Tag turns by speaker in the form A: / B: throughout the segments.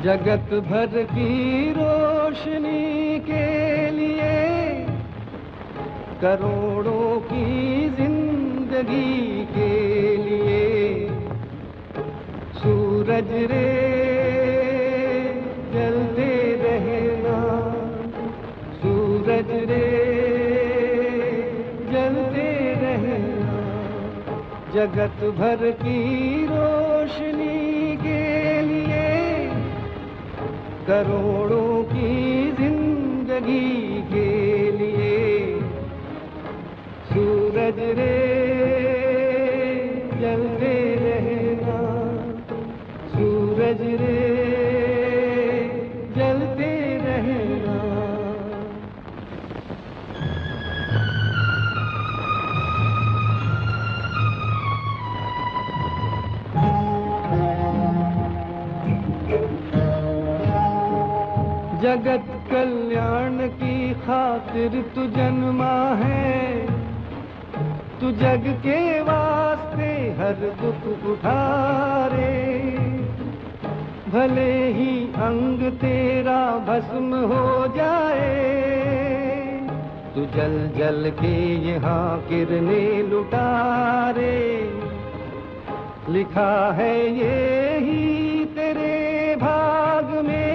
A: जगत भर की रोशनी के लिए करोड़ों की जिंदगी के लिए सूरज रे जलते रहना, सूरज रे जलते रहना। जगत भर की रोशनी के लिए करोड़ों की जिंदगी के लिए सूरज रे जलते रहना, सूरज रे जलते रहना। जगत कल्याण की खातिर तू जन्मा है, तू जग के वास्ते हर दुख उठारे। भले ही अंग तेरा भस्म हो जाए, तू जल जल के यहाँ किरणें लुटारे। लिखा है ये ही तेरे भाग में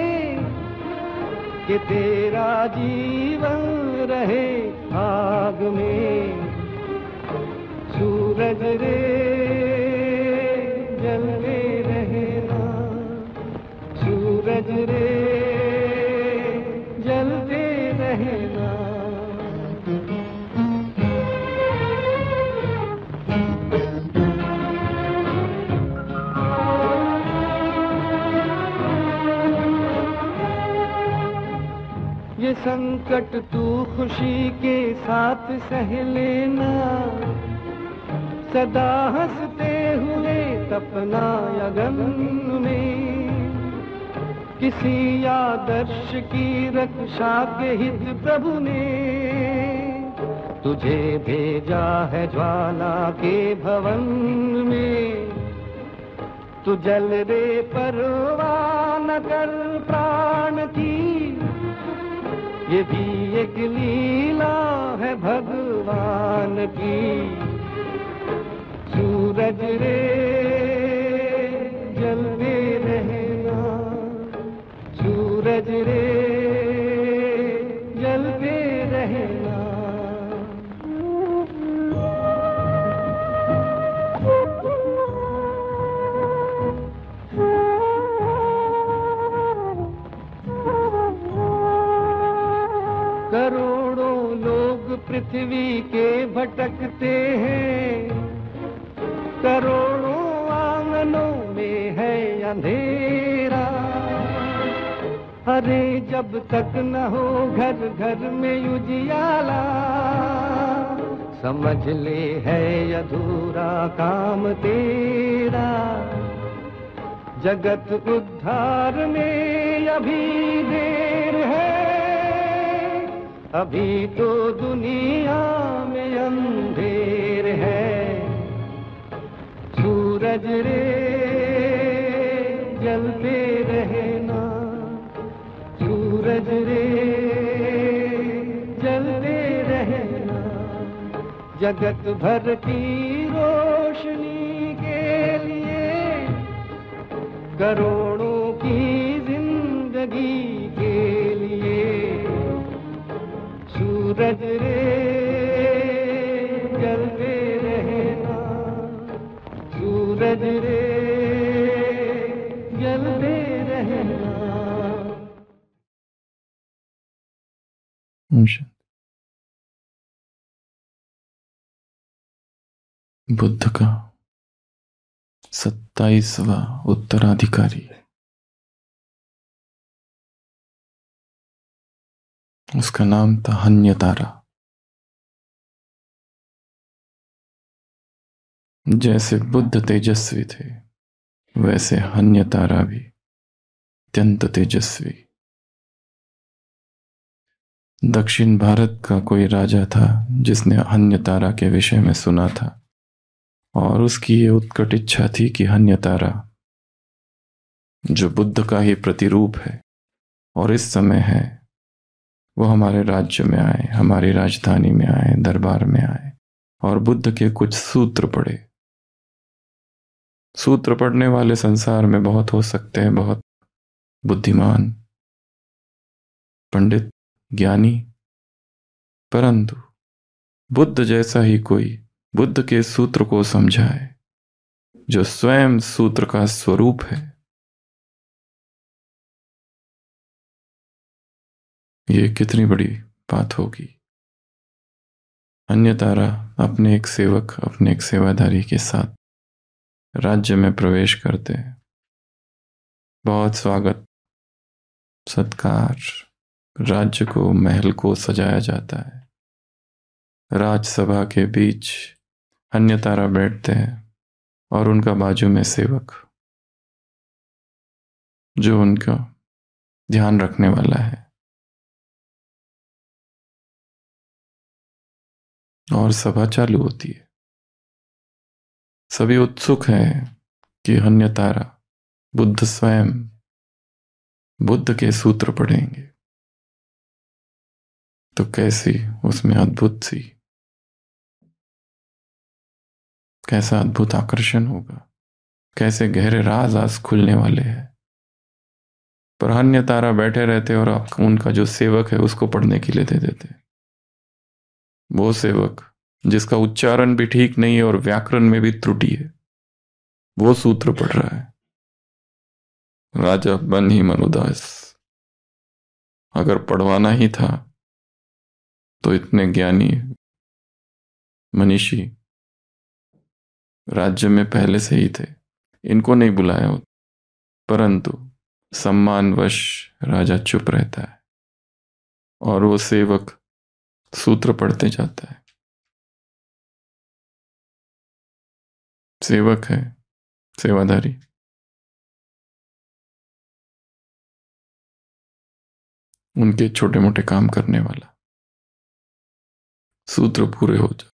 A: कि तेरा जीवन रहे आग में। सूरज रे जलते रहना, सूरज रे जलते रहना। ये संकट तू खुशी के साथ सह लेना, सदा हंसते हुए तपना यगन में। किसी आदर्श की रक्षा के हित प्रभु ने तुझे भेजा है ज्वाला के भवन में। तू जल रे परवाह न कर प्राण की, ये भी एक लीला है भगवान की। सूरज रे जलते रहना, सूरज रे जलते रहना। करोड़ों लोग पृथ्वी के भटकते हैं, करोड़ों आंगनों में है अंधेरा। अरे जब तक न हो घर घर में उजियाला, समझ ले है अधूरा काम तेरा। जगत उद्धार में अभी देर है, अभी तो दुनिया में अंधेर है। सूरज रे जलते रहना, सूरज रे जलते रहना। जगत भर की रोशनी के लिए करोड़ों की जिंदगी के लिए सूरज रे जलते रहना, सूरज रे जलते रहना।
B: बुद्ध का 27वां उत्तराधिकारी, उसका नाम था हन्यतारा। जैसे बुद्ध तेजस्वी थे, वैसे हन्यतारा भी अत्यंत तेजस्वी। दक्षिण भारत का कोई राजा था जिसने हन्यतारा के विषय में सुना था, और उसकी ये उत्कट इच्छा थी कि हन्यतारा जो बुद्ध का ही प्रतिरूप है और इस समय है, वो हमारे राज्य में आए, हमारी राजधानी में आए, दरबार में आए और बुद्ध के कुछ सूत्र पढ़े। सूत्र पढ़ने वाले संसार में बहुत हो सकते हैं, बहुत बुद्धिमान, पंडित, ज्ञानी, परंतु बुद्ध जैसा ही कोई बुद्ध के सूत्र को समझाए, जो स्वयं सूत्र का स्वरूप है, ये कितनी बड़ी बात होगी। अन्यतारा अपने एक सेवक, अपने एक सेवाधारी के साथ राज्य में प्रवेश करते हैं। बहुत स्वागत, सत्कार, राज्य को, महल को सजाया जाता है। राजसभा के बीच अन्यतारा बैठते हैं और उनका बाजू में सेवक, जो उनका ध्यान रखने वाला है। और सभा चालू होती है। सभी उत्सुक हैं कि अन्यतारा, बुद्ध स्वयं, बुद्ध के सूत्र पढ़ेंगे तो कैसी उसमें अद्भुत सी, कैसा अद्भुत आकर्षण होगा, कैसे गहरे राज आज खुलने वाले हैं। पर अन्यतारा बैठे रहते और उनका जो सेवक है उसको पढ़ने के लिए दे देते। वो सेवक जिसका उच्चारण भी ठीक नहीं है और व्याकरण में भी त्रुटि है, वो सूत्र पढ़ रहा है। राजा बन ही मन उदास। अगर पढ़वाना ही था तो इतने ज्ञानी मनीषी राज्य में पहले से ही थे, इनको नहीं बुलाया होता। परंतु सम्मानवश राजा चुप रहता है और वो सेवक सूत्र पढ़ते जाता है। सेवक है, सेवाधारी, उनके छोटे मोटे काम करने वाला। सूत्र पूरे हो जाए,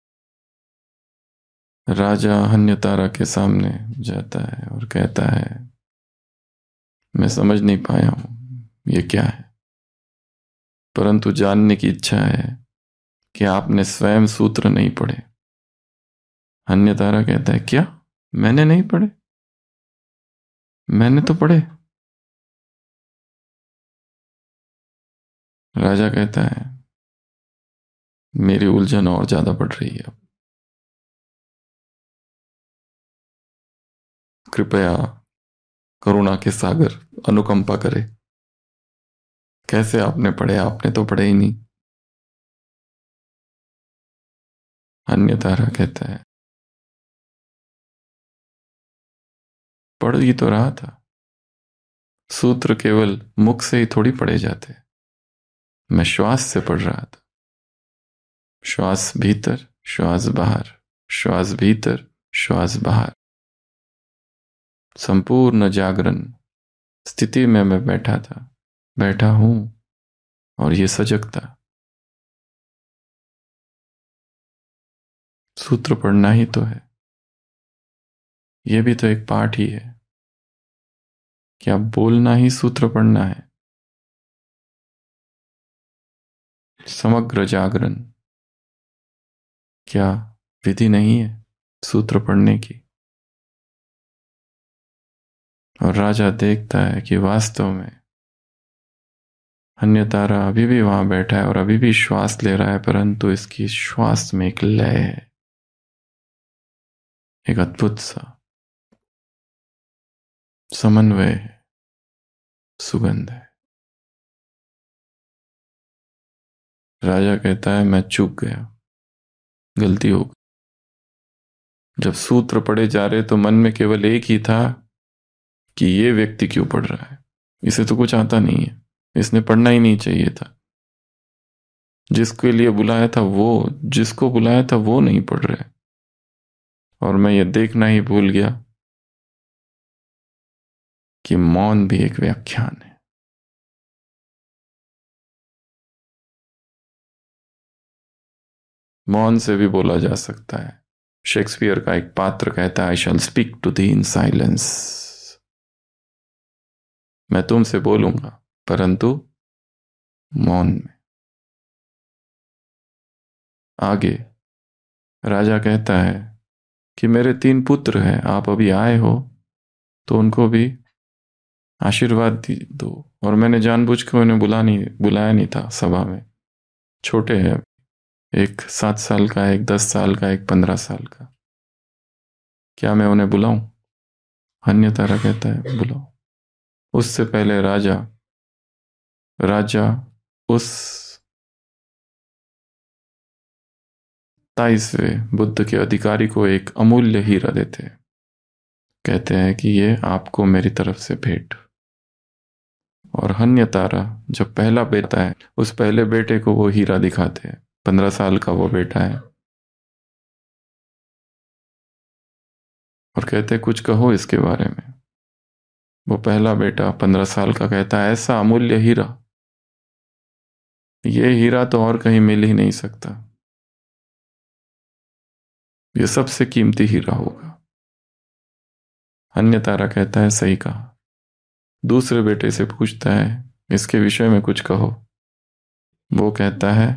B: राजा अन्यतारा के सामने जाता है और कहता है, मैं समझ नहीं पाया हूं ये क्या है, परंतु जानने की इच्छा है कि आपने स्वयं सूत्र नहीं पढ़े। अन्यतारा कहता है, क्या मैंने नहीं पढ़े? मैंने तो पढ़े। राजा कहता है, मेरी उलझन और ज्यादा बढ़ रही है। कृपया करुणा के सागर अनुकंपा करे। कैसे आपने पढ़े? आपने तो पढ़े ही नहीं। अन्यतारा कहता है, पढ़ ही तो रहा था। सूत्र केवल मुख से ही थोड़ी पढ़े जाते, मैं श्वास से पढ़ रहा था। श्वास भीतर, श्वास बाहर, श्वास भीतर, श्वास बाहर। संपूर्ण जागरण स्थिति में मैं बैठा था, बैठा हूं, और ये सजगता। सूत्र पढ़ना ही तो है। यह भी तो एक पाठ ही है। क्या बोलना ही सूत्र पढ़ना है? समग्र जागरण क्या विधि नहीं है सूत्र पढ़ने की? और राजा देखता है कि वास्तव में अन्यतारा अभी भी वहां बैठा है और अभी भी श्वास ले रहा है, परंतु इसकी श्वास में एक लय है, एक अद्भुत सा समन्वय है, सुगंध है। राजा कहता है, मैं चूक गया, गलती हो गई। जब सूत्र पढ़े जा रहे तो मन में केवल एक ही था कि ये व्यक्ति क्यों पढ़ रहा है, इसे तो कुछ आता नहीं है, इसने पढ़ना ही नहीं चाहिए था। जिसके लिए बुलाया था वो, जिसको बुलाया था वो नहीं पढ़ रहे, और मैं ये देखना ही भूल गया कि मौन भी एक व्याख्यान है। मौन से भी बोला जा सकता है। शेक्सपियर का एक पात्र कहता है, आई शैल स्पीक टू थी इन साइलेंस। मैं तुमसे बोलूंगा, परंतु मौन में। आगे राजा कहता है कि मेरे 3 पुत्र हैं, आप अभी आए हो तो उनको भी आशीर्वाद दो। और मैंने जानबूझ के उन्हें बुलाया नहीं था सभा में। छोटे हैं, एक 7 साल का, एक 10 साल का, एक 15 साल का। क्या मैं उन्हें बुलाऊं? अन्यतारा कहता है बुलाओ। उससे पहले राजा उस 27वें बुद्ध के अधिकारी को एक अमूल्य हीरा देते हैं। कहते हैं कि ये आपको मेरी तरफ से भेंट। और अन्यतारा जब पहला बेटा है, उस पहले बेटे को वो हीरा दिखाते हैं। 15 साल का वो बेटा है और कहते हैं कुछ कहो इसके बारे में। वो पहला बेटा 15 साल का कहता है, ऐसा अमूल्य हीरा, ये हीरा तो और कहीं मिल ही नहीं सकता, ये सबसे कीमती हीरा होगा। अन्यतारा कहता है सही कहा। दूसरे बेटे से पूछता है इसके विषय में कुछ कहो। वो कहता है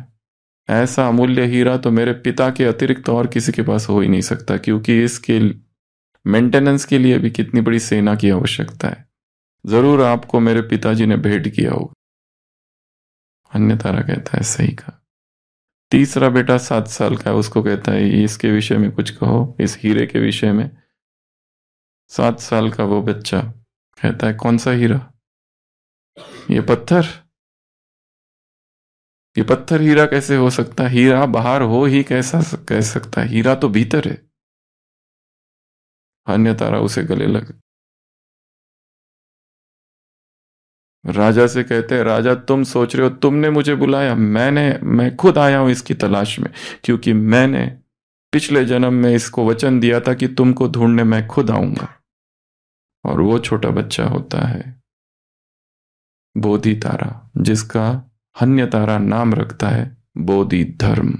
B: ऐसा अमूल्य हीरा तो मेरे पिता के अतिरिक्त और किसी के पास हो ही नहीं सकता, क्योंकि इसके मेंटेनेंस के लिए भी कितनी बड़ी सेना की आवश्यकता है। जरूर आपको मेरे पिताजी ने भेंट किया होगा। अन्यतारा कहता है सही कहा। तीसरा बेटा 7 साल का है, उसको कहता है इसके विषय में कुछ कहो, इस हीरे के विषय में। 7 साल का वो बच्चा कहता है कौन सा हीरा? ये पत्थर, ये पत्थर हीरा कैसे हो सकता है? हीरा बाहर हो ही कैसा कह सकता है, हीरा तो भीतर है। अन्यतारा उसे गले लगे। राजा से कहते हैं राजा तुम सोच रहे हो तुमने मुझे बुलाया? मैं खुद आया हूं इसकी तलाश में, क्योंकि मैंने पिछले जन्म में इसको वचन दिया था कि तुमको ढूंढने मैं खुद आऊंगा। और वो छोटा बच्चा होता है बोधि तारा, जिसका अन्यतारा नाम रखता है बोधि धर्म।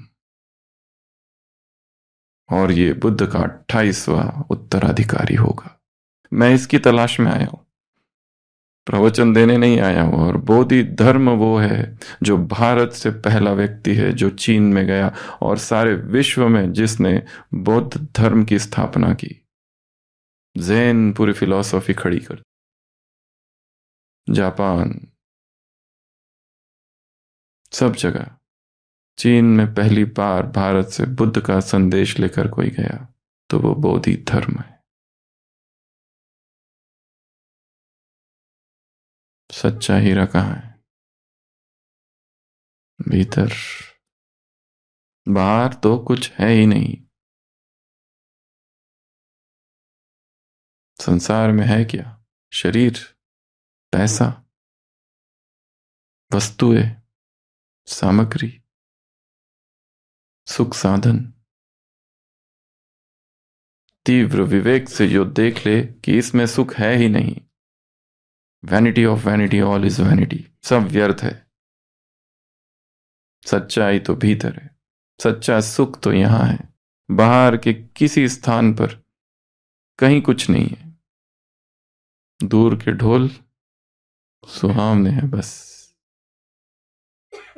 B: और ये बुद्ध का 28वां उत्तराधिकारी होगा। मैं इसकी तलाश में आया हूं, प्रवचन देने नहीं आया हूं। और बोधि धर्म वो है जो भारत से पहला व्यक्ति है जो चीन में गया और सारे विश्व में जिसने बौद्ध धर्म की स्थापना की। ज़ेन पूरी फिलॉसफी खड़ी कर। जापान, सब जगह। चीन में पहली बार भारत से बुद्ध का संदेश लेकर कोई गया तो वो बोधि धर्म है। सच्चा हीरा कहाँ है? भीतर। बाहर तो कुछ है ही नहीं। संसार में है क्या? शरीर, पैसा, वस्तुएं, सामग्री, सुख साधन। तीव्र विवेक से जो देख ले कि इसमें सुख है ही नहीं। Vanity of vanity, all is vanity, सब व्यर्थ है। सच्चाई तो भीतर है। सच्चा सुख तो यहां है। बाहर के किसी स्थान पर कहीं कुछ नहीं है। दूर के ढोल सुहावने हैं बस।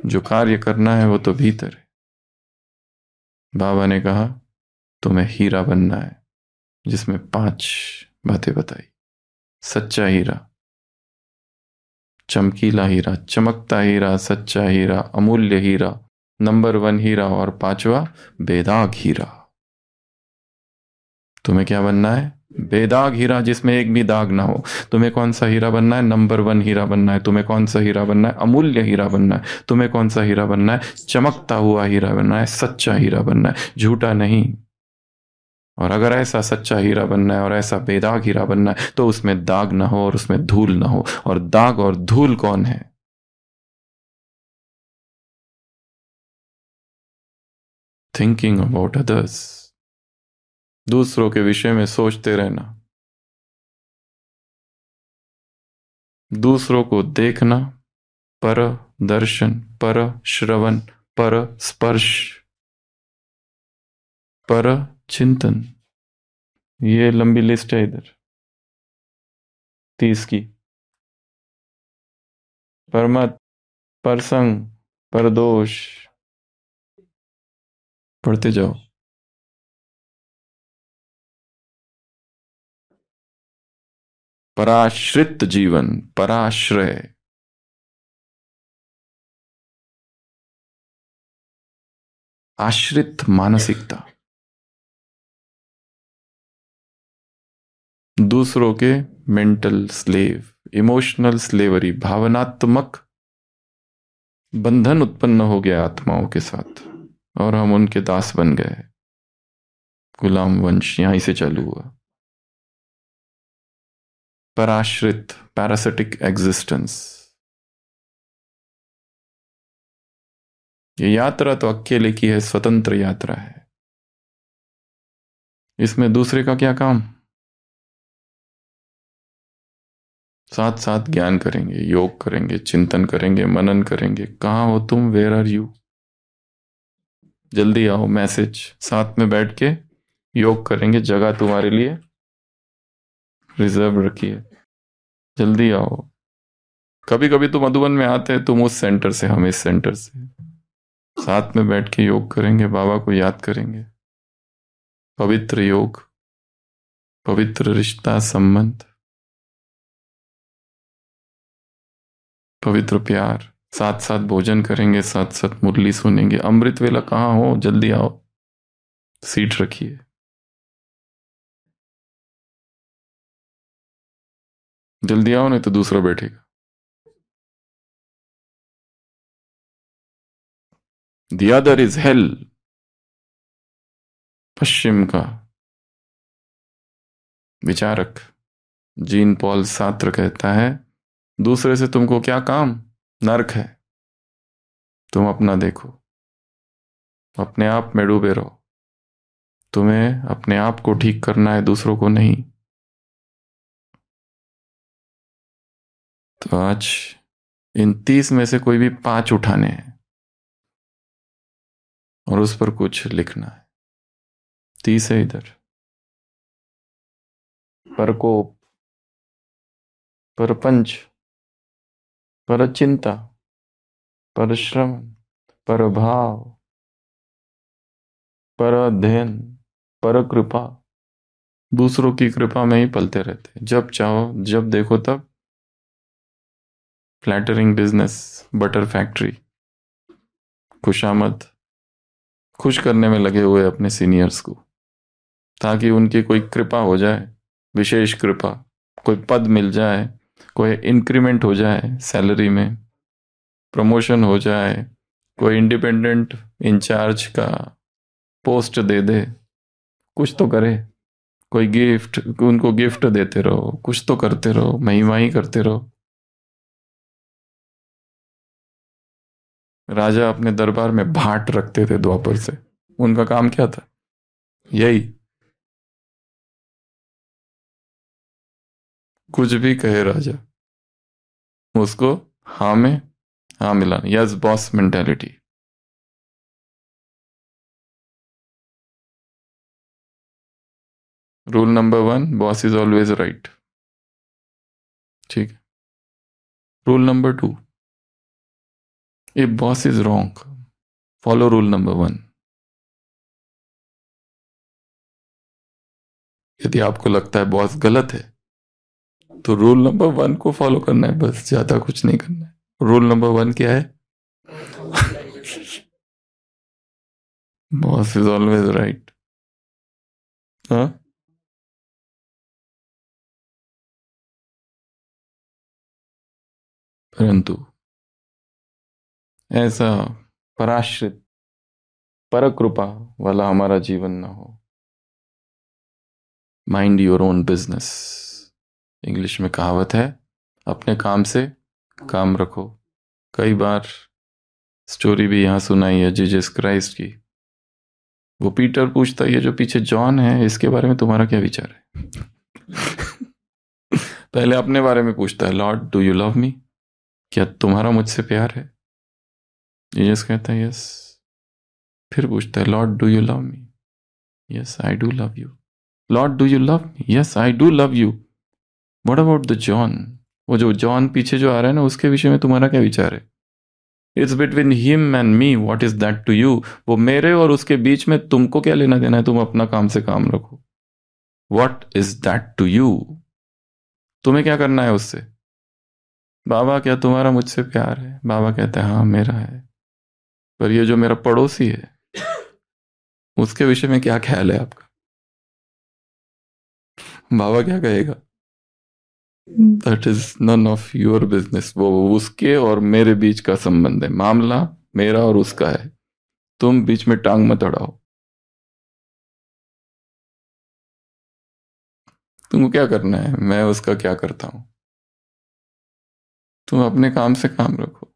B: जो कार्य करना है वो तो भीतर है। बाबा ने कहा तुम्हें हीरा बनना है, जिसमें 5 बातें बताई। सच्चा हीरा, चमकीला हीरा, चमकता हीरा, सच्चा हीरा, अमूल्य हीरा, नंबर 1 हीरा, और 5वां बेदाग हीरा। तुम्हें क्या बनना है? बेदाग हीरा, जिसमें एक भी दाग ना हो। तुम्हें कौन सा हीरा बनना है? नंबर 1 हीरा बनना है। तुम्हें कौन सा हीरा बनना है? अमूल्य हीरा बनना है। तुम्हें कौन सा हीरा बनना है? चमकता हुआ हीरा बनना है, सच्चा हीरा बनना है, झूठा नहीं। और अगर ऐसा सच्चा हीरा बनना है और ऐसा बेदाग हीरा बनना है तो उसमें दाग ना हो और उसमें धूल ना हो। और दाग और धूल कौन है? थिंकिंग अबाउट अदर्स, दूसरों के विषय में सोचते रहना, दूसरों को देखना, पर दर्शन, पर श्रवण, पर स्पर्श, पर चिंतन। ये लंबी लिस्ट है इधर 30 की। परमत, परसंग, परदोष, पढ़ते जाओ। पराश्रित जीवन, पराश्रय, आश्रित मानसिकता, दूसरों के मेंटल स्लेव, इमोशनल स्लेवरी, भावनात्मक बंधन उत्पन्न हो गया आत्माओं के साथ और हम उनके दास बन गए। गुलाम वंश यहीं से चालू हुआ। पराश्रित, पैरासिटिक एग्जिस्टेंस। ये यात्रा तो अकेले की है, स्वतंत्र यात्रा है। इसमें दूसरे का क्या काम? साथ साथ ज्ञान करेंगे, योग करेंगे, चिंतन करेंगे, मनन करेंगे। कहाँ हो तुम? Where are you? जल्दी आओ। मैसेज, साथ में बैठ के योग करेंगे, जगह तुम्हारे लिए रिजर्व रखिए। जल्दी आओ। कभी कभी तो मधुबन में आते हैं, तुम उस सेंटर से, हम इस सेंटर से, साथ में बैठ के योग करेंगे, बाबा को याद करेंगे। पवित्र योग, पवित्र रिश्ता संबंध, पवित्र प्यार। साथ साथ भोजन करेंगे, साथ साथ मुरली सुनेंगे। अमृत वेला कहाँ हो? जल्दी आओ, सीट रखिए। जल्दी आओ, नहीं तो दूसरा बैठेगा। The other is hell। पश्चिम का विचारक जीन पॉल सार्त्र कहता है, दूसरे से तुमको क्या काम? नरक है। तुम अपना देखो, अपने आप में डूबे रहो। तुम्हें अपने आप को ठीक करना है, दूसरों को नहीं। तो आज इन 30 में से कोई भी 5 उठाने हैं और उस पर कुछ लिखना है। 30 है इधर। परकोप, परपंच, परचिंता, परश्रम, परभाव, पर अध्ययन, पर कृपा। दूसरों की कृपा में ही पलते रहते, जब चाहो जब देखो तब। फ्लैटरिंग बिजनेस, बटर फैक्ट्री, खुशामद, खुश करने में लगे हुए अपने सीनियर्स को, ताकि उनकी कोई कृपा हो जाए, विशेष कृपा, कोई पद मिल जाए, कोई इंक्रीमेंट हो जाए सैलरी में, प्रमोशन हो जाए, कोई इंडिपेंडेंट इंचार्ज का पोस्ट दे दे, कुछ तो करे। कोई गिफ्ट, उनको गिफ्ट देते रहो, कुछ तो करते रहो, महिमा ही करते रहो। राजा अपने दरबार में भाट रखते थे द्वापर से। उनका काम क्या था? यही, कुछ भी कहे राजा, उसको हाँ में हाँ मिलाना। Yes boss mentality. Rule number 1, boss is always right. ठीक है। Rule number 2, if boss is wrong, follow rule number 1। यदि आपको लगता है बॉस गलत है, तो रूल नंबर 1 को फॉलो करना है, बस, ज्यादा कुछ नहीं करना है। रूल नंबर 1 क्या है? Boss is always right. हाँ, परंतु ऐसा पराश्रित, परकृपा वाला हमारा जीवन ना हो। Mind your own business. English में कहावत है, अपने काम से काम रखो। कई बार स्टोरी भी यहां सुनाई है जीसस क्राइस्ट की। वो पीटर पूछता है, ये जो पीछे जॉन है, इसके बारे में तुम्हारा क्या विचार है? पहले अपने बारे में पूछता है, Lord do you love me? क्या तुम्हारा मुझसे प्यार है? जीसस कहता है यस। फिर पूछता है, Lord do you love me? Yes I do love you. Lord do you love me? Yes I do love you. What about the John? वो जो जॉन पीछे जो आ रहा है ना, उसके विषय में तुम्हारा क्या विचार है? It's between him and me, what is that to you? वो मेरे और उसके बीच में तुमको क्या लेना देना है? तुम अपना काम से काम रखो। What is that to you? तुम्हें क्या करना है उससे? बाबा, क्या तुम्हारा मुझसे प्यार है? बाबा कहते हैं हाँ मेरा है, पर ये जो मेरा पड़ोसी है उसके विषय में क्या ख्याल है आपका? बाबा क्या कहेगा? That is none of your business. वो उसके और मेरे बीच का संबंध है, मामला मेरा और उसका है, तुम बीच में टांग मत अड़ाओ। तुमको क्या करना है, मैं उसका क्या करता हूं? तुम अपने काम से काम रखो,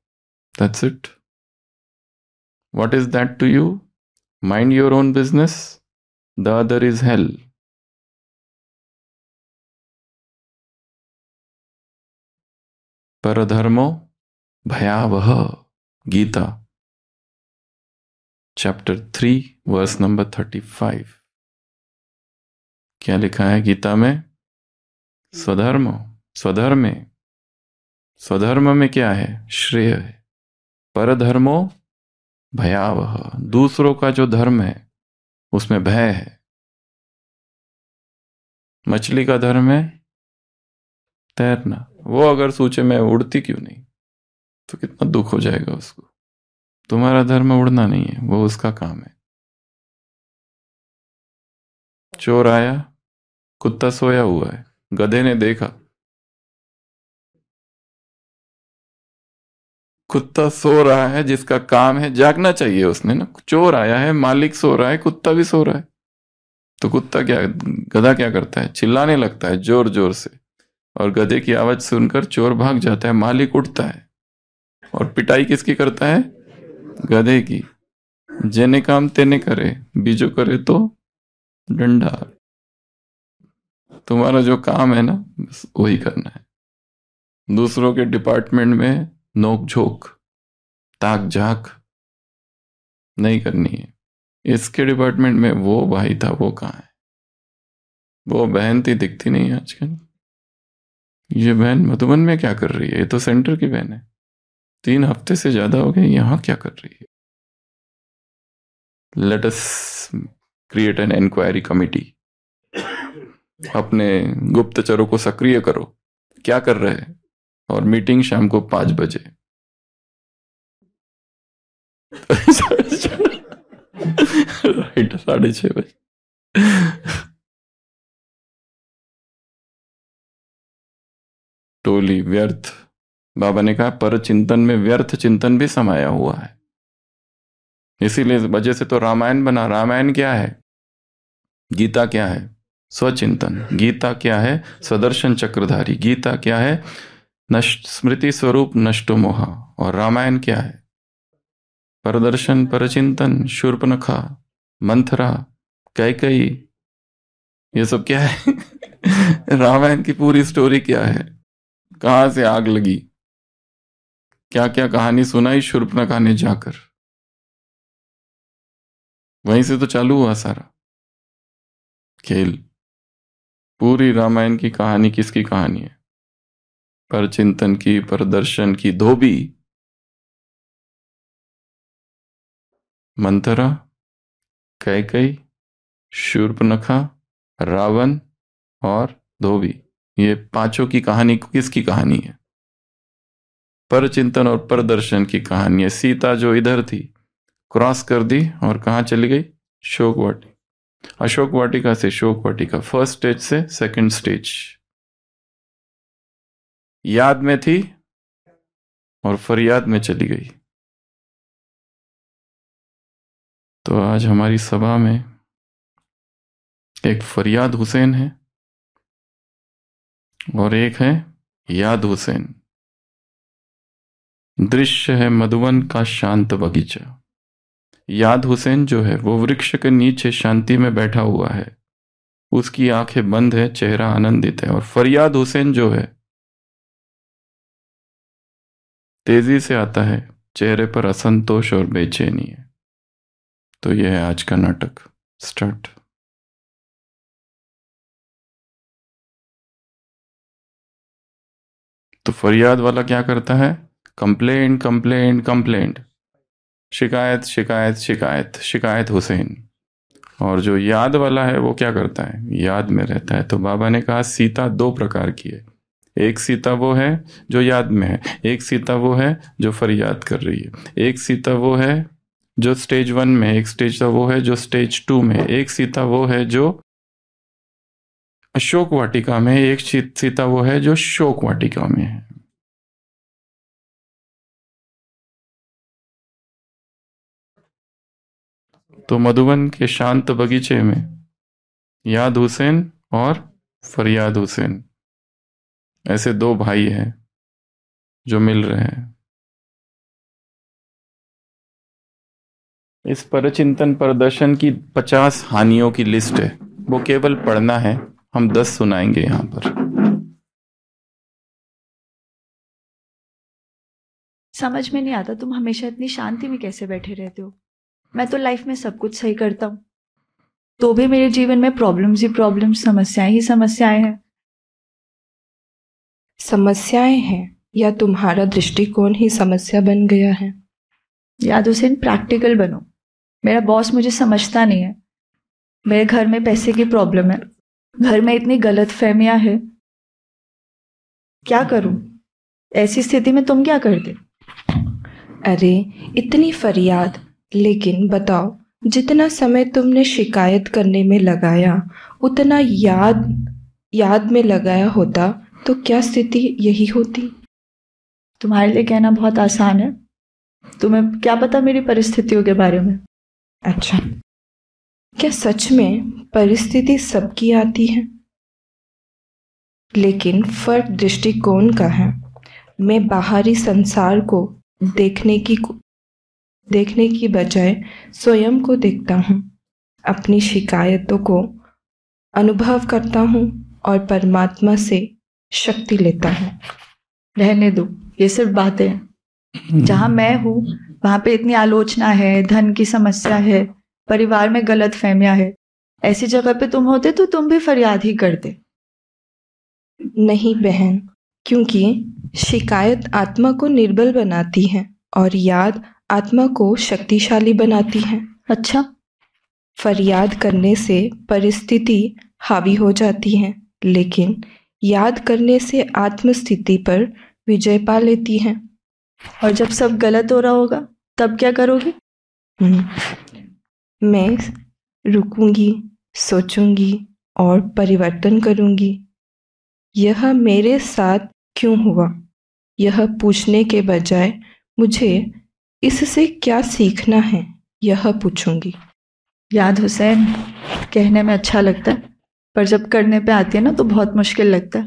B: that's it. What is that to you? Mind your own business, the other is hell. परधर्मो भयावह। Gita chapter 3 verse number 35। क्या लिखा है गीता में? स्वधर्म, स्वधर्मे, स्वधर्म में क्या है? श्रेय है। परधर्मो भयावह, दूसरों का जो धर्म है उसमें भय है। मछली का धर्म है तैरना, वो अगर सोचे मैं उड़ती क्यों नहीं, तो कितना दुख हो जाएगा उसको। तुम्हारा धर्म उड़ना नहीं है, वो उसका काम है। चोर आया, कुत्ता सोया हुआ है, गधे ने देखा कुत्ता सो रहा है, जिसका काम है जागना चाहिए उसने ना। चोर आया है, मालिक सो रहा है, कुत्ता भी सो रहा है, तो कुत्ता क्या, गधा क्या करता है? चिल्लाने लगता है जोर जोर से, और गधे की आवाज सुनकर चोर भाग जाता है, मालिक उठता है, और पिटाई किसकी करता है? गधे की। जेने काम तेने करे, बीजो करे तो डंडा। तुम्हारा जो काम है ना, बस वही करना है। दूसरों के डिपार्टमेंट में नोक झोंक, ताक झाक नहीं करनी है। इसके डिपार्टमेंट में वो भाई था, वो कहाँ है? वो बहन थी, दिखती नहीं है आजकल। ये बहन मधुबन में क्या कर रही है? ये तो सेंटर की बहन है, 3 हफ्ते से ज्यादा हो गए, यहां क्या कर रही है? Let us create an inquiry committee. अपने गुप्तचरों को सक्रिय करो, क्या कर रहे हैं? और मीटिंग शाम को 5 बजे। राइट, 6:30 बजे। टोली व्यर्थ। बाबा ने कहा पर चिंतन में व्यर्थ चिंतन भी समाया हुआ है। इसीलिए वजह से तो रामायण बना। रामायण क्या है? गीता क्या है? स्वचिंतन। गीता क्या है? स्वदर्शन चक्रधारी। गीता क्या है? नष्ट स्मृति स्वरूप नष्टो मोहा। और रामायण क्या है? परदर्शन, परचिंतन, शूर्पणखा, मंथरा, कैकई, ये सब क्या है? रामायण की पूरी स्टोरी क्या है? कहां से आग लगी, क्या क्या कहानी सुनाई शूर्पणखा ने जाकर, वहीं से तो चालू हुआ सारा खेल। पूरी रामायण की कहानी किसकी कहानी है? परचिंतन की, परदर्शन की। धोबी, मंथरा, कैकई, शूर्पणखा, रावण और धोबी, ये पांचों की कहानी किसकी कहानी है? परचिंतन और परदर्शन की कहानी है। सीता जो इधर थी, क्रॉस कर दी और कहां चली गई? शोक वाटिका। अशोक वाटिका से शोक वाटिका, फर्स्ट स्टेज से सेकंड स्टेज। याद में थी और फरियाद में चली गई। तो आज हमारी सभा में एक फरियाद हुसैन है और एक है याद हुसैन। दृश्य है मधुवन का शांत बगीचा। याद हुसैन जो है वो वृक्ष के नीचे शांति में बैठा हुआ है, उसकी आंखें बंद है, चेहरा आनंदित है। और फरियाद हुसैन जो है तेजी से आता है, चेहरे पर असंतोष और बेचैनी है। तो यह है आज का नाटक। स्टार्ट। तो फरियाद वाला क्या करता है? कंप्लेंट कंप्लेंट कंप्लेंट, शिकायत शिकायत शिकायत शिकायत हुसैन। और जो याद वाला है वो क्या करता है? याद में रहता है। तो बाबा ने कहा सीता दो प्रकार की है, एक सीता वो है जो याद में है, एक सीता वो है जो फरियाद कर रही है। एक सीता वो है जो स्टेज 1 में, एक सीता वो है जो स्टेज 2 में, एक सीता वो है जो अशोक वाटिका में, एक सीता वो है जो शोक वाटिका में है। तो मधुबन के शांत बगीचे में याद हुसैन और फरियाद हुसैन, ऐसे दो भाई हैं जो मिल रहे हैं। इस परचिंतन प्रदर्शन की 50 हानियों की लिस्ट है, वो केवल पढ़ना है, हम 10 सुनाएंगे यहां पर।
C: समझ में नहीं आता तुम हमेशा इतनी शांति में कैसे बैठे रहते हो। मैं तो लाइफ में सब कुछ सही करता हूँ, तो भी मेरे जीवन में प्रॉब्लम्स ही प्रॉब्लम्स, समस्याएं ही समस्याएं हैं।
D: समस्याएं हैं या तुम्हारा दृष्टिकोण ही समस्या बन गया है?
C: याद हुसैन, प्रैक्टिकल बनो। मेरा बॉस मुझे समझता नहीं है। मेरे घर में पैसे की प्रॉब्लम है, घर में इतनी गलत फहमियां है, क्या करूं? ऐसी स्थिति में तुम क्या करते?
D: अरे इतनी फरियाद, लेकिन बताओ जितना समय तुमने शिकायत करने में लगाया उतना याद में लगाया होता तो क्या स्थिति यही होती?
C: तुम्हारे लिए कहना बहुत आसान है, तुम्हें क्या पता मेरी परिस्थितियों के बारे में।
D: अच्छा, क्या सच में परिस्थिति सबकी आती है? लेकिन फर्क दृष्टिकोण का है। मैं बाहरी संसार को देखने की बजाय स्वयं को देखता हूँ, अपनी शिकायतों को अनुभव करता हूँ और परमात्मा से शक्ति लेता हूँ।
C: रहने दो, ये सिर्फ बातें हैं। जहाँ मैं हूँ वहां पे इतनी आलोचना है, धन की समस्या है, परिवार में गलत फहमियां है। ऐसी जगह पे तुम होते तो तुम भी फरियाद ही करते।
D: नहीं बहन, क्योंकि शिकायत आत्मा को निर्बल बनाती है और याद आत्मा को शक्तिशाली बनाती है।
C: अच्छा,
D: फरियाद करने से परिस्थिति हावी हो जाती है, लेकिन याद करने से आत्मस्थिति पर विजय पा लेती है।
C: और जब सब गलत हो रहा होगा तब क्या करोगी?
D: मैं रुकूंगी, सोचूंगी और परिवर्तन करूंगी। यह मेरे साथ क्यों हुआ, यह पूछने के बजाय मुझे इससे क्या सीखना है, यह पूछूंगी।
C: याद हुसैन, कहने में अच्छा लगता है, पर जब करने पे आती है ना तो बहुत मुश्किल लगता है।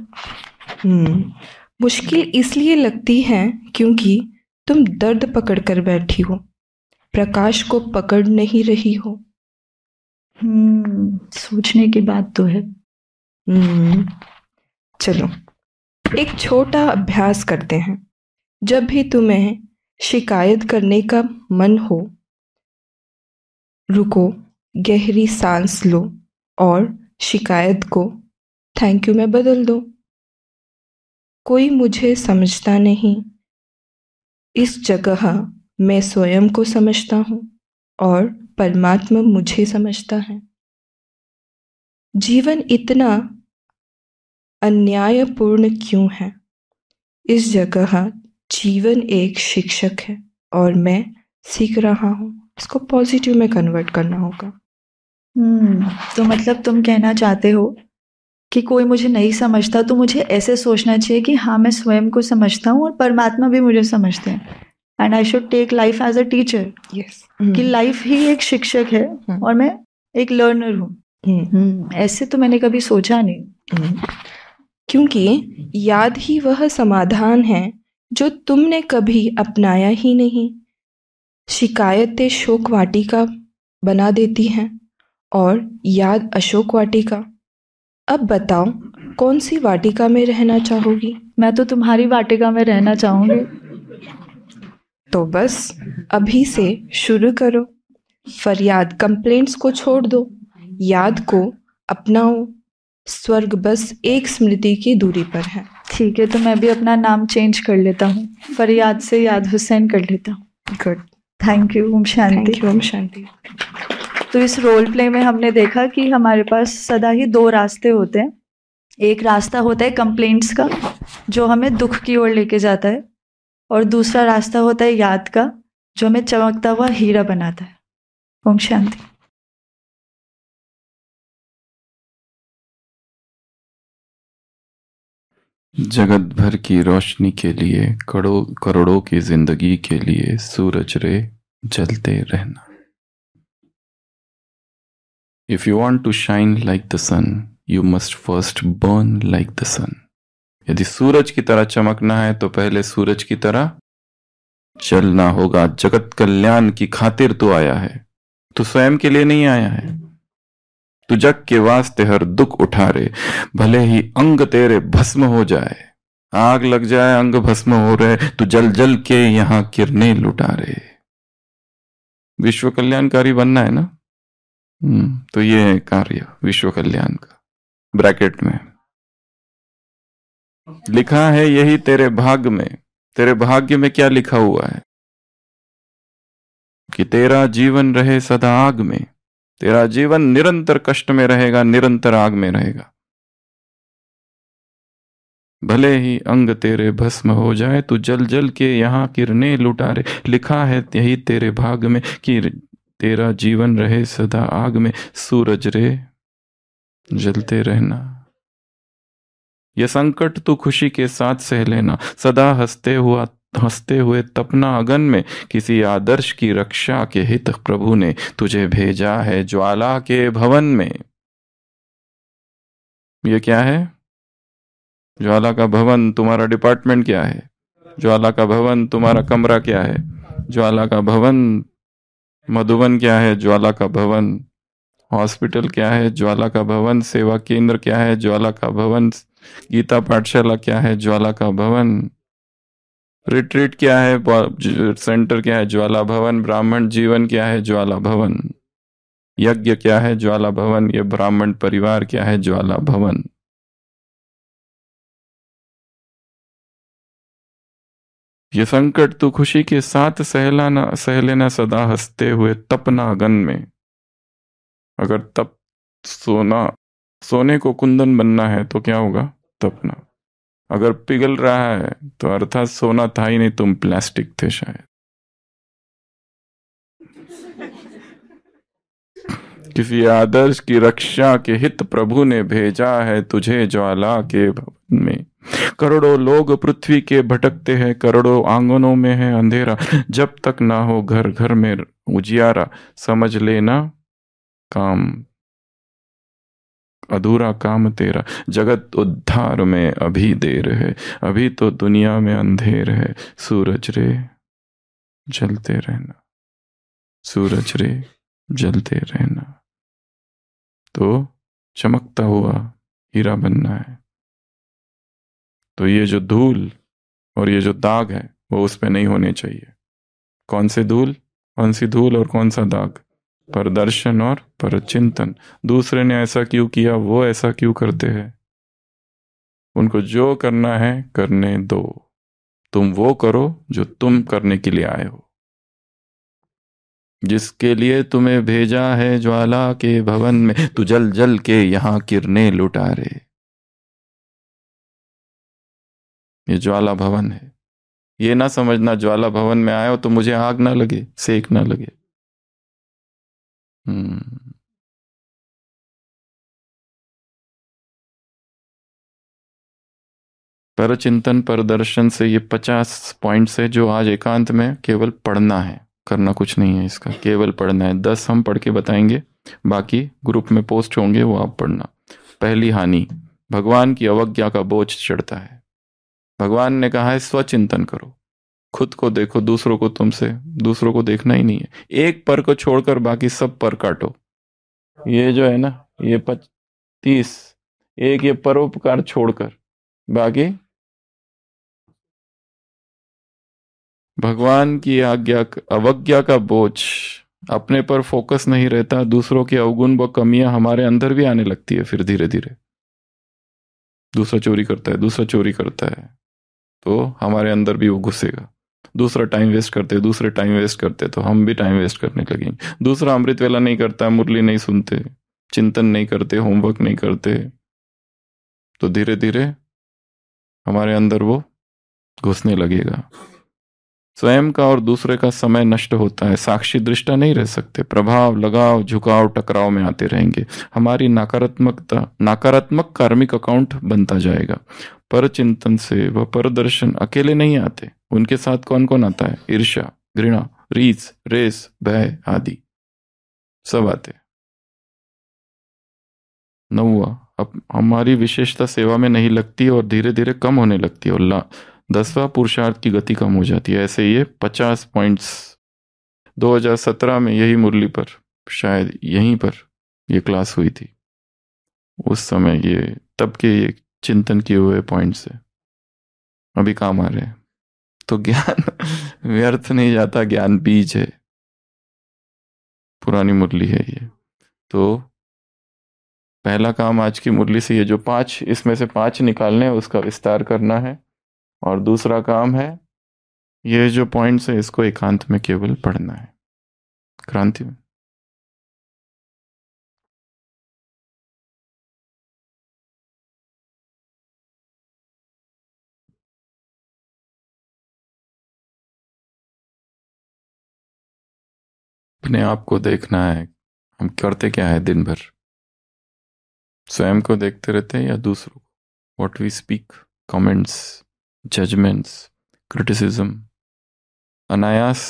D: मुश्किल इसलिए लगती है क्योंकि तुम दर्द पकड़कर बैठी हो, प्रकाश को पकड़ नहीं रही हो।
C: सोचने की बात तो है।
D: चलो एक छोटा अभ्यास करते हैं। जब भी तुम्हें शिकायत करने का मन हो, रुको, गहरी सांस लो और शिकायत को थैंक यू में बदल दो। कोई मुझे समझता नहीं, इस जगह मैं स्वयं को समझता हूँ और परमात्मा मुझे समझता है। जीवन इतना अन्यायपूर्ण क्यों है? इस जगह जीवन एक शिक्षक है और मैं सीख रहा हूँ। इसको पॉजिटिव में कन्वर्ट करना होगा।
C: तो मतलब तुम कहना चाहते हो कि कोई मुझे नहीं समझता तो मुझे ऐसे सोचना चाहिए कि हाँ, मैं स्वयं को समझता हूँ और परमात्मा भी मुझे समझते हैं, and I should take life as a teacher.
D: Yes,
C: कि लाइफ ही एक शिक्षक है और मैं एक लर्नर हूँ। ऐसे तो मैंने कभी सोचा नहीं।
D: क्योंकि याद ही वह समाधान है जो तुमने कभी अपनाया ही नहीं। शिकायतें शोक वाटिका बना देती हैं और याद अशोक वाटिका। अब बताओ कौन सी वाटिका में रहना चाहोगी?
C: मैं तो तुम्हारी वाटिका में रहना चाहूंगी।
D: तो बस अभी से शुरू करो। फरियाद कंप्लेंट्स को छोड़ दो, याद को अपनाओ। स्वर्ग बस एक स्मृति की दूरी पर है।
C: ठीक है, तो मैं भी अपना नाम चेंज कर लेता हूँ, फरियाद से याद हुसैन कर लेता हूँ।
D: Good,
C: thank you. ओम शांति।
D: Thank you. ओम शांति।
C: तो इस रोल प्ले में हमने देखा कि हमारे पास सदा ही दो रास्ते होते हैं। एक रास्ता होता है कंप्लेंट्स का, जो हमें दुख की ओर लेके जाता है, और दूसरा रास्ता होता है याद का, जो हमें चमकता हुआ हीरा बनाता है। ओम शांति।
B: जगत भर की रोशनी के लिए, करोड़ों की जिंदगी के लिए सूरज रे जलते रहना। If you want to shine like the sun, you must first burn like the sun. यदि सूरज की तरह चमकना है तो पहले सूरज की तरह जलना होगा। जगत कल्याण की खातिर तू आया है, तू स्वयं के लिए नहीं आया है। तू जग के वास्ते हर दुख उठा रे, भले ही अंग तेरे भस्म हो जाए, आग लग जाए अंग भस्म हो रहे, तू जल जल के यहां किरणें लुटा रे। विश्व कल्याणकारी बनना है ना, तो ये है कार्य विश्व कल्याण का। ब्रैकेट में लिखा है यही तेरे भाग्य में। तेरे भाग्य में क्या लिखा हुआ है? कि तेरा जीवन रहे सदा आग में। तेरा जीवन निरंतर कष्ट में रहेगा, निरंतर आग में रहेगा। भले ही अंग तेरे भस्म हो जाए, तू जल जल के यहां किरणें लुटा रे। लिखा है यही तेरे भाग्य में कि तेरा जीवन रहे सदा आग में, सूरज रे जलते रहना। यह संकट तू खुशी के साथ सह लेना, सदा हंसते हुए तपना अगन में। किसी आदर्श की रक्षा के हित प्रभु ने तुझे भेजा है ज्वाला के भवन में। यह क्या है? ज्वाला का भवन तुम्हारा डिपार्टमेंट क्या है? ज्वाला का भवन तुम्हारा कमरा क्या है? ज्वाला का भवन मधुबन क्या है? ज्वाला का भवन हॉस्पिटल क्या है? ज्वाला का भवन सेवा केंद्र क्या है? ज्वाला का भवन गीता पाठशाला क्या है? ज्वाला का भवन रिट्रीट क्या है? सेंटर क्या है? ज्वाला भवन। ब्राह्मण जीवन क्या है? ज्वाला भवन। यज्ञ क्या है? ज्वाला भवन। ये ब्राह्मण परिवार क्या है? ज्वाला भवन। ये संकट तू खुशी के साथ सह लेना, सदा हंसते हुए तपना अगन में। अगर सोने को कुंदन बनना है तो क्या होगा? तपना। अगर पिघल रहा है तो अर्थात सोना था ही नहीं, तुम प्लास्टिक थे शायद। किसी आदर्श की रक्षा के हित प्रभु ने भेजा है तुझे ज्वाला के भवन में। करोड़ों लोग पृथ्वी के भटकते हैं, करोड़ों आंगनों में है अंधेरा। जब तक ना हो घर घर में उजियारा, समझ लेना काम अधूरा काम तेरा। जगत उद्धार में अभी देर है, अभी तो दुनिया में अंधेर है। सूरज रे जलते रहना, सूरज रे जलते रहना। तो चमकता हुआ हीरा बनना है। तो ये जो धूल और ये जो दाग है वो उस पे नहीं होने चाहिए। कौन से धूल, कौन सी धूल और कौन सा दाग? परदर्शन और परचिंतन। दूसरे ने ऐसा क्यों किया, वो ऐसा क्यों करते हैं? उनको जो करना है करने दो। तुम वो करो जो तुम करने के लिए आए हो, जिसके लिए तुम्हें भेजा है ज्वाला के भवन में। तू जल जल के यहां किरणें लुटा रे। ये ज्वाला भवन है। ये ना समझना ज्वाला भवन में आए हो तो मुझे आग ना लगे, सेक ना लगे। परचिंतन परदर्शन से ये 50 पॉइंट्स है जो आज एकांत में केवल पढ़ना है, करना कुछ नहीं है। इसका केवल पढ़ना है। 10 हम पढ़ के बताएंगे, बाकी ग्रुप में पोस्ट होंगे, वो आप पढ़ना। पहली हानि, भगवान की अवज्ञा का बोझ चढ़ता है। भगवान ने कहा है स्वचिंतन करो, खुद को देखो, दूसरों को दूसरों को देखना ही नहीं है। एक पर को छोड़कर बाकी सब पर काटो। ये जो है ना, ये 30 एक ये परोपकार छोड़कर बाकी भगवान की अवज्ञा का बोझ अपने पर फोकस नहीं रहता। दूसरों के अवगुण व कमियां हमारे अंदर भी आने लगती है फिर धीरे धीरे। दूसरा चोरी करता है, दूसरा चोरी करता है, तो हमारे अंदर भी वो घुसेगा। दूसरा टाइम वेस्ट करते, दूसरे टाइम वेस्ट करते, तो हम भी टाइम वेस्ट करने लगेंगे। दूसरा अमृत वेला नहीं करता, मुरली नहीं सुनते, चिंतन नहीं करते, होमवर्क नहीं करते, तो धीरे धीरे हमारे अंदर वो घुसने लगेगा। स्वयं का और दूसरे का समय नष्ट होता है। साक्षी दृष्टा नहीं रह सकते। प्रभाव, लगाव, झुकाव, टकराव में आते रहेंगे। हमारी नकारात्मक कार्मिक अकाउंट बनता जाएगा। पर चिंतन से वह परदर्शन अकेले नहीं आते। उनके साथ कौन कौन आता है? ईर्ष्या, घृणा, रीस, रेस, भय आदि सब आते। 9वां, अब हमारी विशेषता सेवा में नहीं लगती और धीरे धीरे कम होने लगती है, और 10वां, पुरुषार्थ की गति कम हो जाती है। ऐसे ये 50 पॉइंट्स 2017 में यही मुरली पर, शायद यहीं पर ये क्लास हुई थी। उस समय ये तब के ये चिंतन किए हुए पॉइंट्स है, अभी काम आ रहे हैं। तो ज्ञान व्यर्थ नहीं जाता, ज्ञान बीज है, पुरानी मुरली है ये। तो पहला काम आज की मुरली से ये जो 5, इसमें से 5 निकालने हैं, उसका विस्तार करना है। और दूसरा काम है ये जो पॉइंट्स है इसको एकांत में केवल पढ़ना है। क्रांति में अपने आप को देखना है। हम करते क्या है दिन भर? स्वयं को देखते रहते हैं या दूसरों को? What we speak, comments, judgments, criticism अनायास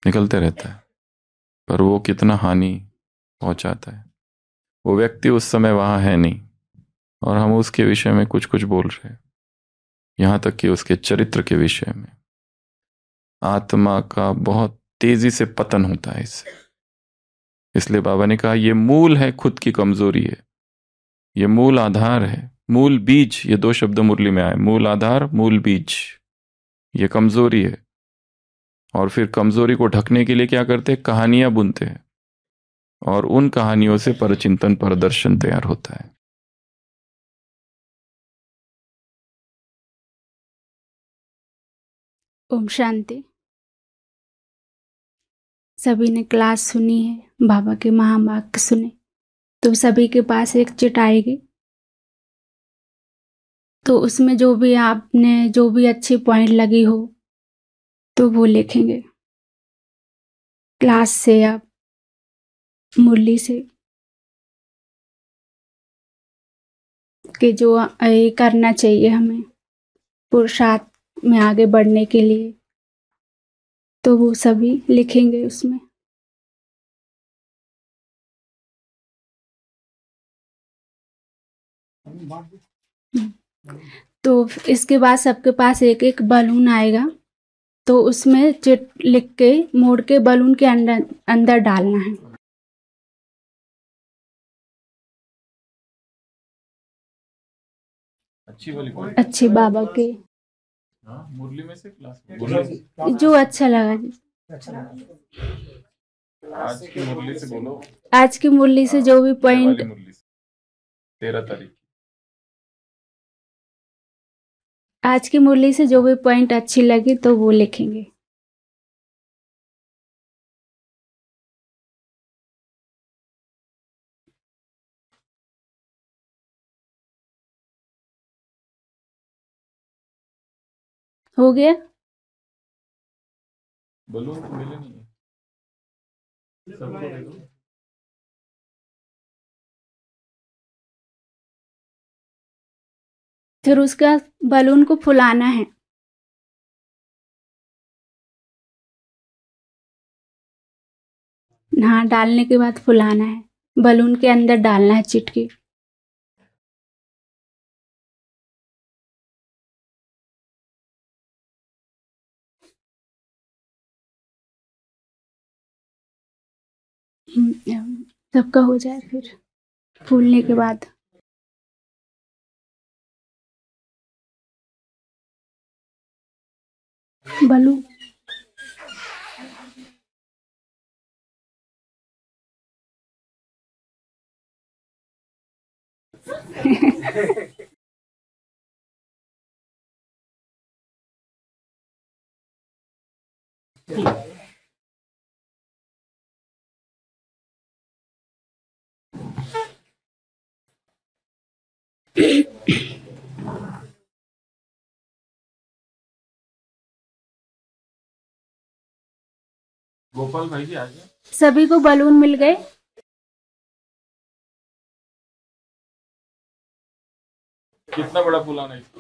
B: निकलते रहता है, पर वो कितना हानि पहुंचाता है। वो व्यक्ति उस समय वहां है नहीं, और हम उसके विषय में कुछ कुछ बोल रहे हैं, यहां तक कि उसके चरित्र के विषय में। आत्मा का बहुत तेजी से पतन होता है इससे। इसलिए बाबा ने कहा ये मूल है, खुद की कमजोरी है, ये मूल आधार है। मूल बीज, ये 2 शब्द मुरली में आए, मूल आधार, मूल बीज। ये कमजोरी है, और फिर कमजोरी को ढकने के लिए क्या करते हैं? कहानियां बुनते हैं, और उन कहानियों से परचिंतन, परदर्शन तैयार होता है।
E: ओम शांति। सभी ने क्लास सुनी है, बाबा के महावाक्य सुने, तो सभी के पास एक चिट आएगी, तो उसमें जो भी आपने जो भी अच्छी पॉइंट लगी हो तो वो लिखेंगे। क्लास से या मुरली से कि जो ये करना चाहिए हमें पुरुषार्थ में आगे बढ़ने के लिए, तो वो सभी लिखेंगे उसमें। तो इसके बाद सबके पास एक एक बलून आएगा, तो उसमें चिट लिख के मोड़ के बलून के अंदर अंदर डालना है।
B: अच्छी वाली पॉइंट,
E: अच्छी बाबा के
B: मुरली में से क्लास में
E: जो अच्छा लगा।
B: आज की मुरली से बोलो,
E: आज की मुरली से जो भी पॉइंट,
B: मुरली से 13 तारीख।
E: आज की मुरली से जो भी पॉइंट अच्छी लगी तो वो लिखेंगे। हो गया?
B: बलून तो मिले नहीं है सबको दे दो।
E: फिर उसका बलून को फुलाना है। हाँ, डालने के बाद फुलाना है, बलून के अंदर डालना है चिटकी। सबका हो जाए फिर फूलने के बाद। बलून
B: गोपाल भाई जी आ गए।
E: सभी को बलून मिल गए।
B: कितना बड़ा फुलाना है इसको?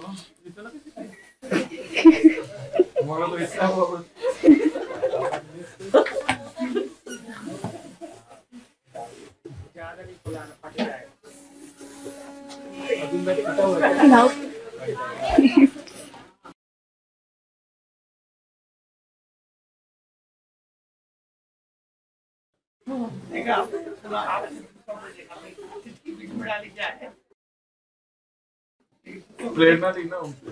B: हमारा तो इतना बड़ा।
E: लाओ।
B: प्रेरणा दी ना उनको।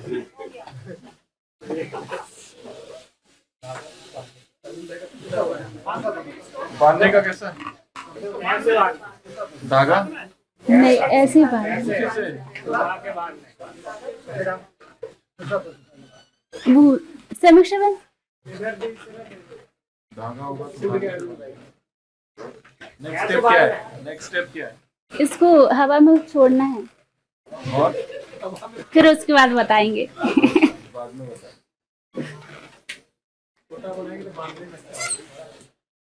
B: बांधने का कैसा है? धागा
E: नहीं, ऐसे ही बांध। वो समीक्षा बन।
B: धागा होगा तो नेक्स्ट स्टेप क्या है? नेक्स्ट स्टेप क्या है?
E: इसको हवा में छोड़ना है
B: और
E: फिर उसके बाद बताएंगे।
B: बाद में बता। छोटा बनाएंगे तो बांधने में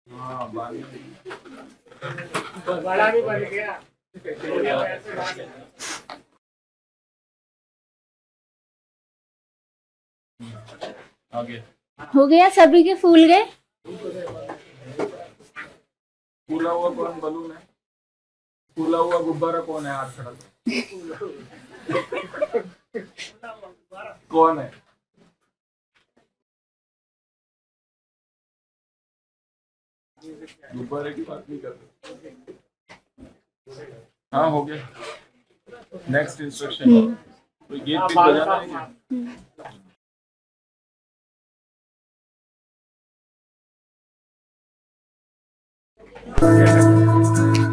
B: हाँ बड़ा भी बन गया। आगे
E: हो गया, सभी के फूल गए।
B: फूला हुआ कौन बलून है? फूला हुआ गुब्बारा कौन है? हाथ खड़ा कौन है? गुब्बारे की बात नहीं कर रहे। हाँ हो गया। नेक्स्ट इंस्ट्रक्शन तो गीत भी बजाना है क्या?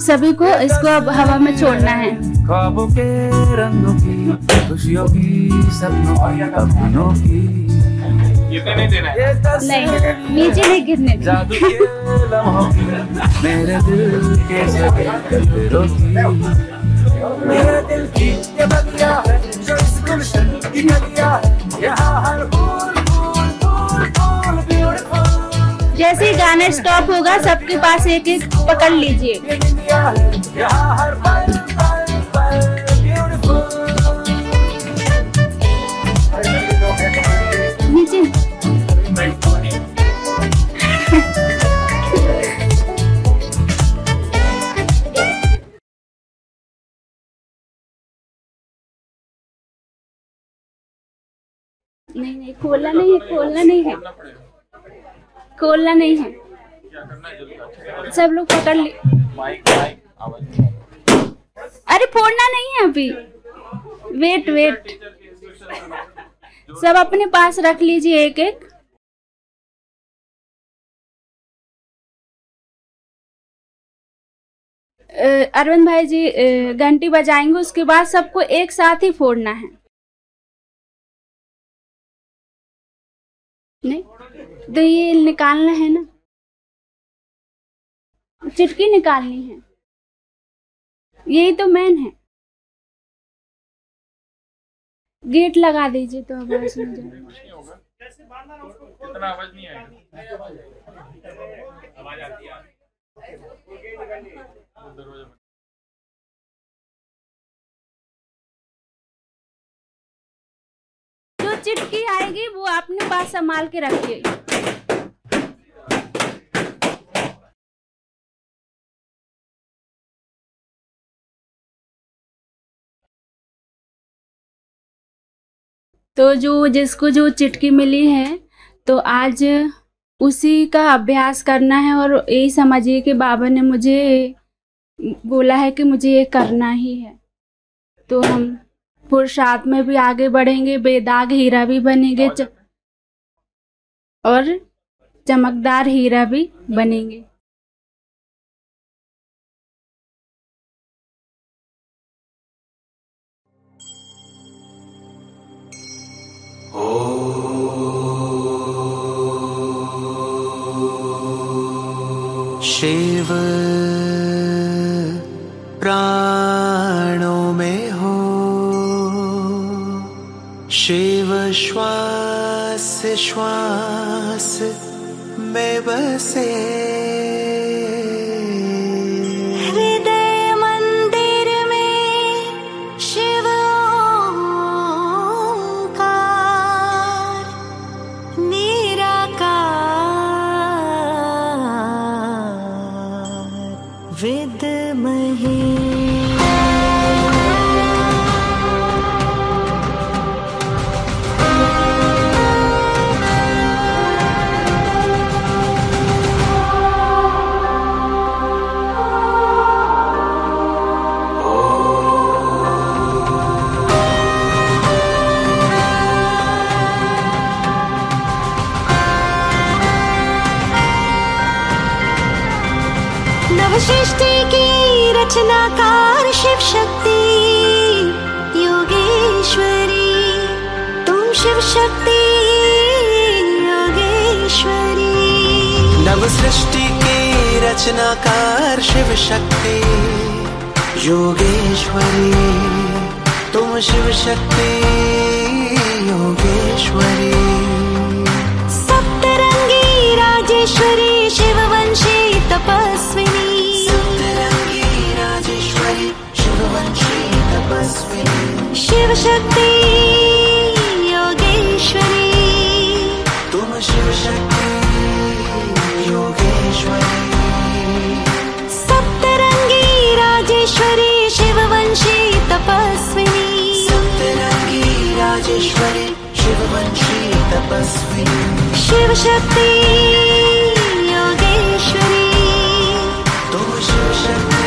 E: सभी को इसको अब हवा में छोड़ना है।
F: ख्वाबों के रंगों की, खुशियों की, सपनों की, अपनों की।
B: ये नहीं देना है।
E: नहीं, नीचे नहीं गिरने देना।
F: जादू के लम्हों की, मेरे दिल के सभी कलरों की। मेरे दिल की ये बगिया है, जो इस गुलशन की गलिया है, यहाँ हर फूल फूल फूल फूल ब्यूटीफुल।
E: जैसे ही गाना स्टॉप होगा सबके पास एक एक पकड़ लीजिए।
F: ये दुनिया है, यहाँ हर पल पल पल ब्यूटीफुल।
E: नीचे नहीं नहीं, खोलना नहीं है, खोलना नहीं है, खोलना नहीं है।
B: क्या करना है जल्दी?
E: सब लोग पकड़ ली।
B: माइक माइक आवाज नहीं आ रही।
E: अरे फोड़ना नहीं है अभी, वेट वेट। सब अपने पास रख लीजिए एक एक। अरविंद भाई जी घंटी बजाएंगे, उसके बाद सबको एक साथ ही फोड़ना है। नहीं तो ये निकालना है ना, चिटकी निकालनी है, यही तो मेन है। गेट लगा दीजिए तो आवाज नहीं जाएगी।
B: इतना आवाज नहीं आएगा। आवाज आती है।
E: जो चिटकी आएगी वो अपने पास संभाल के रखिए। तो जो जिसको जो चिटकी मिली है तो आज उसी का अभ्यास करना है। और यही समझिए कि बाबा ने मुझे बोला है कि मुझे ये करना ही है। तो हम पुरुषार्थ में भी आगे बढ़ेंगे, बेदाग हीरा भी बनेंगे और चमकदार हीरा भी बनेंगे।
F: Oh शिव प्राणों में हो, शिव श्वास श्वास में बसे।
G: हृदय मंदिर में शिव ओंकार निराकार विद्महे। नवसृष्टि की रचनाकार शिव शक्ति योगेश्वरी, तुम शिव शक्ति योगेश्वरी।
F: नवसृष्टि की रचनाकार शिव शक्ति योगेश्वरी, तुम शिव शक्ति योगेश्वरी।
G: सप्तरंगी राजेश्वरी शिववंशी तपस्विनी,
F: सप्तरंगी राजेश्वरी शिववंशी तपस्विनी।
G: शिव शक्ति योगेश्वरी,
F: तुम शिव शक्ति योगेश्वरी।
G: सप्तरंगी राजेश्वरी शिववंशी तपस्विनी,
F: सप्तरंगी राजेश्वरी शिववंशी तपस्विनी।
G: शिव शक्ति योगेश्वरी,
F: तुम शिव शक्ति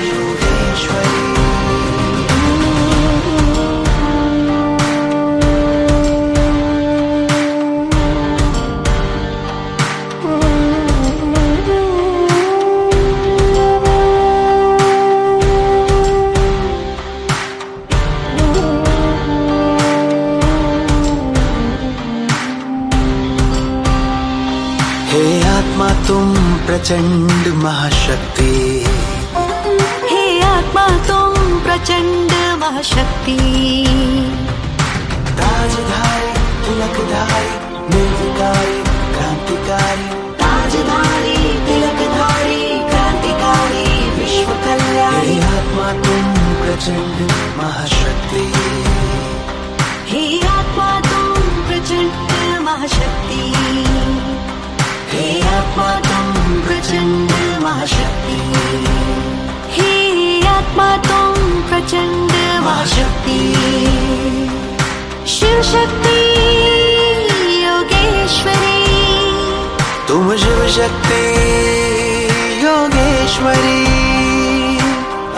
F: योगेश्वरी। हे आत्मा तुम प्रचंड महाशक्ति,
G: हे आत्मा तुम प्रचंड महाशक्ति।
F: ताजधारी तिलकधारी निर्विकारी क्रांतिकारी, ताजधारी तिलकधारी क्रांतिकारी विश्व कल्याणी। हे आत्मा तुम प्रचंड महाशक्ति,
G: हे आत्मा तुम प्रचंड महाशक्ति,
F: हे आत्मा तुम प्रचंड महाशक्ति,
G: हे आत्मा तुम प्रचंड महाशक्ति। शिव शक्ति योगेश्वरी,
F: तुम शिव शक्ति योगेश्वरी।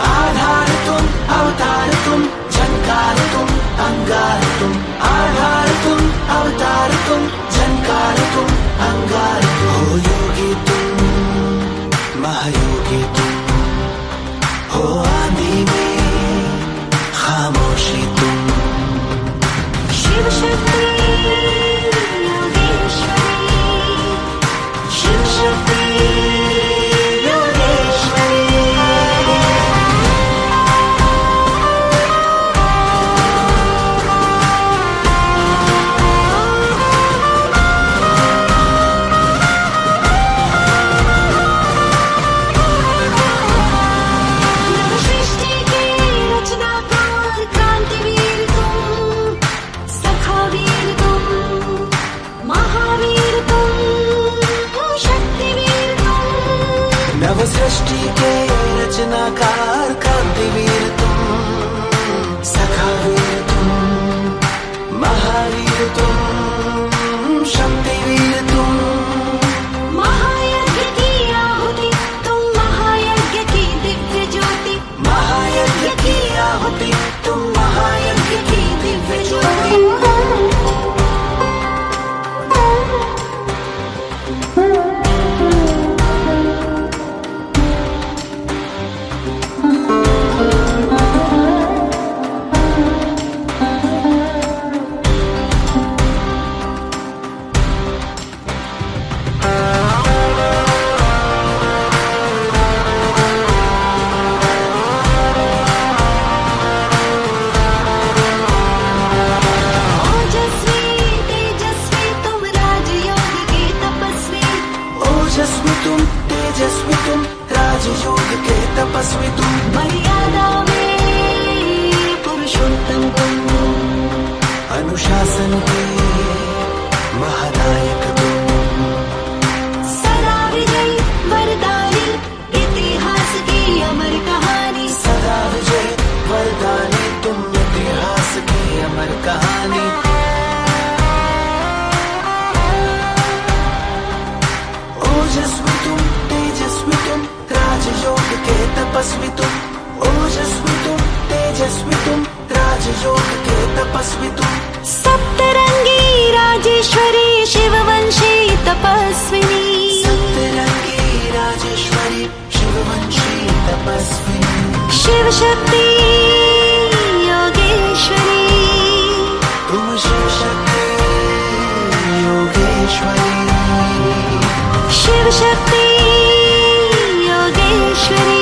F: आधार तुम अवतार तुम झंकार तुम अंगार तुम, आधार तुम अवतार तुम झंकार तुम अंगार तुम। हो योगी तुम महायोगी तुम, हो आंधी में खामोशी तुम।
G: शिव शक्ति योगेश्वरी, शिव शक्ति योगेश्वरी। नवसृष्टि के रचनाकार क्रांतिवीर तुम, सखावीर तुम, महावीर तुम, शक्तिवीर तुम।
F: नवसृष्टि के रचनाकार क्रांतिवीर तुम, सखावीर तुम, महावीर तुम, शक्तिवीर तुम।
G: महायज्ञ की आहुति तुम, महायज्ञ की दिव्य ज्योति,
F: महायज्ञ की आहुति तुम, महायज्ञ की दिव्य ज्योति। तपस्वी तुम।
G: सप्तरंगी राजेश्वरी शिववंशी तपस्विनी।
F: सप्तरंगी राजेश्वरी शिववंशी तपस्विनी।
G: शिव शक्ति योगेश्वरी।
F: तुम शिव शक्ति योगेश्वरी।
G: शिव शक्ति योगेश्वरी।